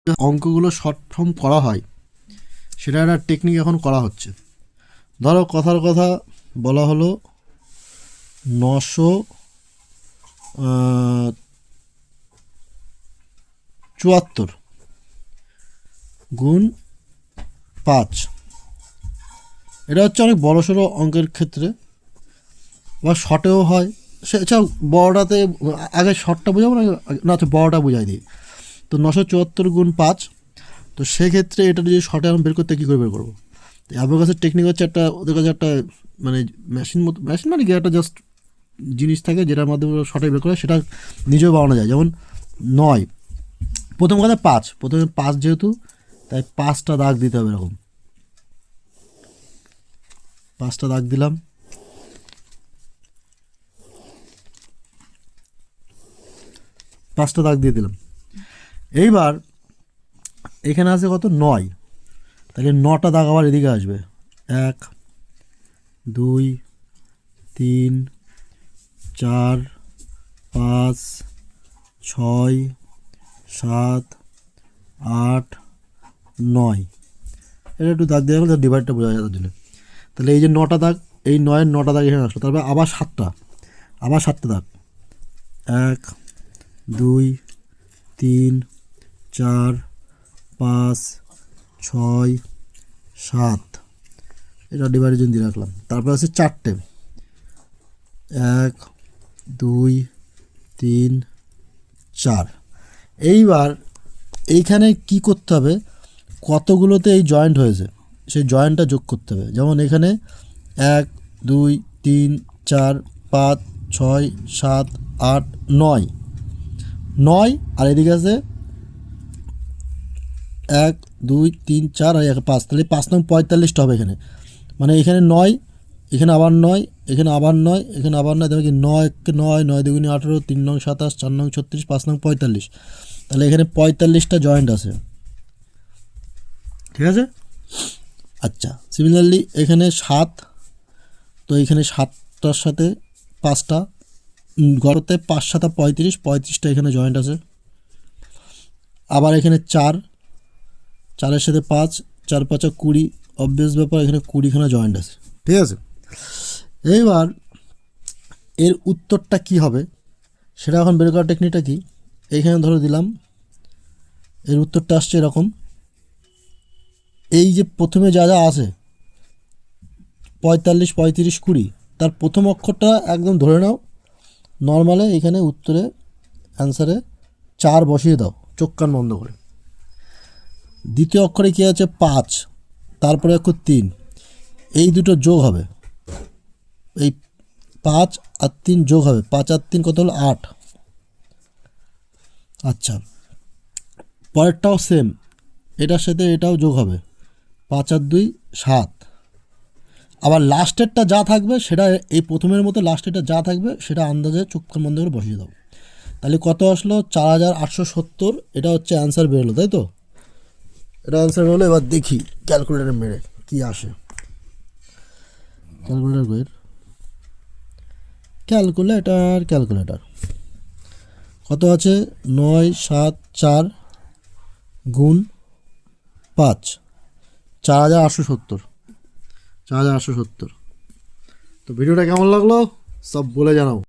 অঙ্কগুলো short form করা হয় সেটা একটা টেকনিক এখন করা হচ্ছে। ধরো কথার কথা বলা হলো 974 গুণ 5। এটা হচ্ছে অনেক বড়সড় অঙ্কের ক্ষেত্রে বা শর্টেও হয়। সে এছাড়াও বড়টাতে আগে শর্টটা বোঝাবো না, আচ্ছা বড়টা বোঝাই দিই। তো 974 গুণ 5, তো সেক্ষেত্রে এটা যদি শর্টে আমি বের করতে কী করে বের করবো? তো অ্যাবাকাসের টেকনিক হচ্ছে একটা, ওদের কাছে একটা মানে মেশিন মানে কি একটা জাস্ট জিনিস থাকে যেটার মাধ্যমে শর্টে বের করে, সেটা নিজেও বানানো যায়। যেমন 9, প্রথম কথা 5, প্রথমে 5 যেহেতু তাই 5টা দাগ দিতে হবে। এরকম 5টা দাগ দিলাম। পাঁচটা দাগ দিয়ে দিলাম। এইবার এখানে আছে কত? 9, তাহলে 9টা দাগ আবার এদিকে আসবে। 1 2 3 4 5 6 7 8 9। এটা একটু দাগ দিয়ে গেলে ডিভাইডটা বোঝা যায় দিলে। তাহলে এই যে 9টা দাগ, এই 9-এর 9টা দাগ এখানে আসলো। তারপরে আবার 7টা দাগ। 1 2 3 4 5 6 7, এটা ডিভাইডেশন দিয়ে রাখলাম। তারপর আছে 4টে, 1 2 3 4। এইবার এইখানে কি করতে হবে? কতগুলোতে এই জয়েন্ট হয়েছে সেই জয়েন্টটা যোগ করতে হবে। যেমন এখানে 1 2 3 4 5 6 7 8 9, আর এদিকে আছে 1 2 3 4 আর 5, তাহলে 5 নং 45টা হবে এখানে। মানে এখানে 9, এখানে আবার 9, এখানে আবার 9, এখানে আবার 9, তাহলে কি 9 9 9 দুগুণে 18, 3 নং 27, 4 নং 36, 5 নং 45। তাহলে এখানে 45টা জয়েন্ট আছে, ঠিক আছে? আচ্ছা, সিমিলারলি এখানে 7, তো এখানে 7টার সাথে 5টা গড়তে 5 7 35, 35টা এখানে জয়েন্ট আছে। আবার এখানে 4, 4-এর সাথে 5, 4 5 20, অবভিয়াস ব্যাপার, এখানে 20খানা জয়েন্ট আছে, ঠিক আছে? এইবার এর উত্তরটা কি হবে সেটা এখন বের করার টেকনিকটা কি? এইখানে ধরে দিলাম, এর উত্তরটা আসছে এরকম। এই যে প্রথমে যা যা আছে 45 35 20, তার প্রথম অক্ষরটা একদম ধরে নাও নর্মালে, এখানে উত্তরে অ্যান্সারে 4 বসিয়ে দাও চোখ কান বন্ধ করে। দ্বিতীয় অক্ষরে কী আছে? 5, তারপরে অক্ষর 3, এই দুটো যোগ হবে। এই 5 আর 3 যোগ হবে, 5 আর 3 কত হলো? 8। আচ্ছা, পরেরটাও সেম, এটার সাথে এটাও যোগ হবে, 5 আর 2 7। আবার লাস্টেরটা যা থাকবে সেটা এই প্রথমের মতো লাস্টেরটা যা থাকবে সেটা আন্দাজে চোখ কান বন্ধ করে বসিয়ে দাও। তাহলে কত আসলো? 4870। এটা হচ্ছে অ্যান্সার বেরোলো, তাই তো? এটা অ্যান্সার বেরোলো। এবার দেখি ক্যালকুলেটারে মেরে কি আসে। ক্যালকুলেটার কত আছে? 9 7 4 গুণ 5, 4870। তো ভিডিওটা কেমন লাগলো সব বলে জানাও।